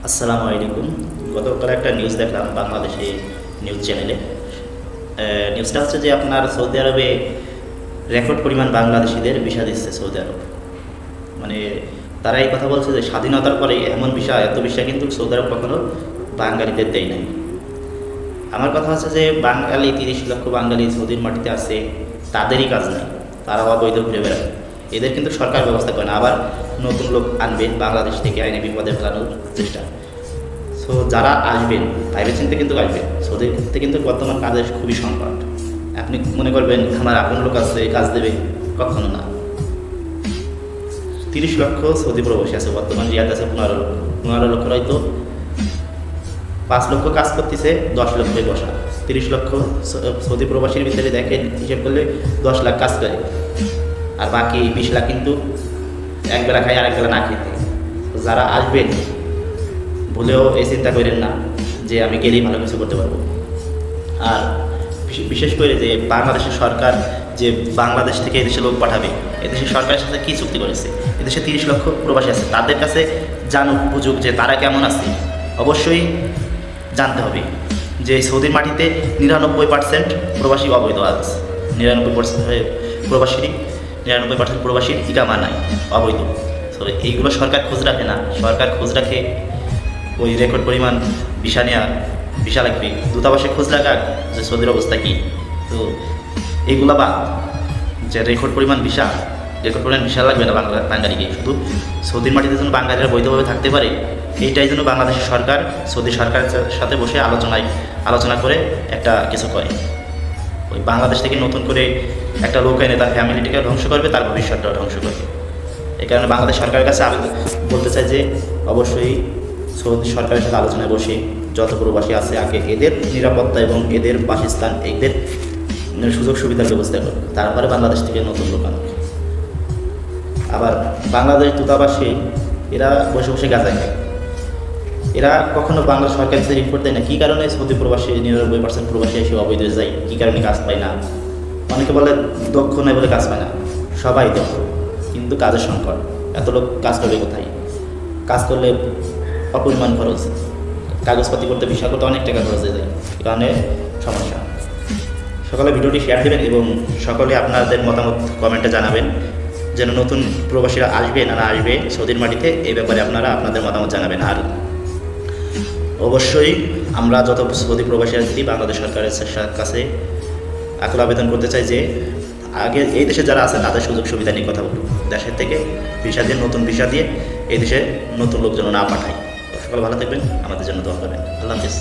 আসসালামু আলাইকুম। গতকাল একটা নিউজ দেখলাম বাংলাদেশি নিউজ চ্যানেলে। নিউজটা হচ্ছে যে আপনার সৌদি আরবে রেকর্ড পরিমাণ বাংলাদেশিদের ভিসা দিচ্ছে সৌদি আরব। মানে তারা এই কথা বলছে যে স্বাধীনতার পরে এমন ভিসা, এত ভিসা কিন্তু সৌদি আরব কখনো বাঙালিদের দেয় নাই। আমার কথা হচ্ছে যে বাঙালি 30 লক্ষ বাঙালি সৌদির মাটিতে আছে, তাদেরই কাজ নাই, তারা অবৈধ ঘুরে বেড়ায়। এদের কিন্তু সরকার ব্যবস্থা করে না, আবার নতুন লোক আনবেন বাংলাদেশ থেকে আইনি বিপদে ফেলানোর চেষ্টা। সো যারা আসবেন ভাইবে চিন্তে কিন্তু আসবেন। সৌদিতে কিন্তু বর্তমান কাজের খুবই সংকট। আপনি মনে করবেন আমার আপন লোক আছে কাজ দেবে, কখনো না। 30 লক্ষ সৌদি প্রবাসী আছে, বর্তমান রিয়াদ আছে 15 লক্ষ। 15 লক্ষ হয়তো 5 লক্ষ কাজ করতেছে, 10 লক্ষই বসা। 30 লক্ষ সৌদি প্রবাসীর ভিতরে দেখেন হিসেব করলে 10 লাখ কাজ করে, আর বাকি 20 লাখ কিন্তু একবেলা খায় আর একবেলা না খেতে। যারা আসবেন ভুলেও এই চিন্তা করেন না যে আমি গেলেই ভালো কিছু করতে পারবো। আর বিশেষ করে যে বাংলাদেশের সরকার যে বাংলাদেশ থেকে এদেশে লোক পাঠাবে, এদেশের সরকারের সাথে কী চুক্তি করেছে? এদেশে 30 লক্ষ প্রবাসী আছে, তাদের কাছে জানুক বুঝুক যে তারা কেমন আছে। অবশ্যই জানতে হবে যে সৌদির মাটিতে 99% প্রবাসী অবৈধ আছে। 99% প্রবাসীরই 99% প্রবাসীর ইকামা নাই, অবৈধ। তো এইগুলো সরকার খোঁজ রাখে না। সরকার খোঁজ রাখে ওই রেকর্ড পরিমাণ ভিসা নেওয়া, ভিসা লাগবে, দূতাবাসে খোঁজ রাখা যে সৌদির অবস্থা কী। তো এইগুলা বাদ, যে রেকর্ড পরিমাণ ভিসা লাগবে না বাঙালিকে। শুধু সৌদির মাটিতে যেন বাঙালিরা বৈধভাবে থাকতে পারে, এইটাই যেন বাংলাদেশের সরকার সৌদি সরকারের সাথে বসে আলোচনা করে একটা কিছু করে। ওই বাংলাদেশ থেকে নতুন করে একটা লোক এনে তার ফ্যামিলিটাকে ধ্বংস করবে, তার ভবিষ্যৎটাও ধ্বংস করবে। এই কারণে বাংলাদেশ সরকারের কাছে বলতে চাই যে অবশ্যই সৌদি সরকারের সাথে আলোচনায় বসে যত প্রবাসী আছে আগে এদের নিরাপত্তা এবং এদের বাসস্থান, এদের সুযোগ সুবিধার ব্যবস্থা করবে, তারপরে বাংলাদেশ থেকে নতুন লোক আনবে। আবার বাংলাদেশ দূতাবাসে এরা বসে বসে গাঁজা খায়। এরা কখনো বাংলাদেশ সরকারের কাছে রিপোর্ট দেয় না কী কারণে সৌদি প্রবাসী 99% প্রবাসী এসে অবৈধ যায়, কী কারণে কাজ পায় না। অনেকে বলে দক্ষ নয় বলে কাজ পায় না, সবাই দক্ষ, কিন্তু কাজের সংকট। এত লোক কাজ করবে কোথায়? কাজ করলে অপরিমাণ খরচ, কাগজপাতি করতে ভিসা করতে অনেক টাকা খরচ হয়ে যায়, এই কারণে সমস্যা। সকলে ভিডিওটি শেয়ার দেবেন এবং সকলে আপনাদের মতামত কমেন্টে জানাবেন, যেন নতুন প্রবাসীরা আসবে না আসবে সৌদির মাটিতে, এই ব্যাপারে আপনারা আপনাদের মতামত জানাবেন। আর অবশ্যই আমরা যত সৌদি প্রবাসী আছি বাংলাদেশ সরকারের কাছে আকুল আবেদন করতে চাই যে আগে এই দেশে যারা আছে তাদের সুযোগ সুবিধা নিয়ে কথা বলুন। দেশের থেকে ভিসা দিয়ে, নতুন ভিসা দিয়ে এই দেশে নতুন লোক যেন না পাঠায়। সকলে ভালো থাকবেন, আমাদের জন্য দোয়া করবেন। আল্লাহ হাফিজ।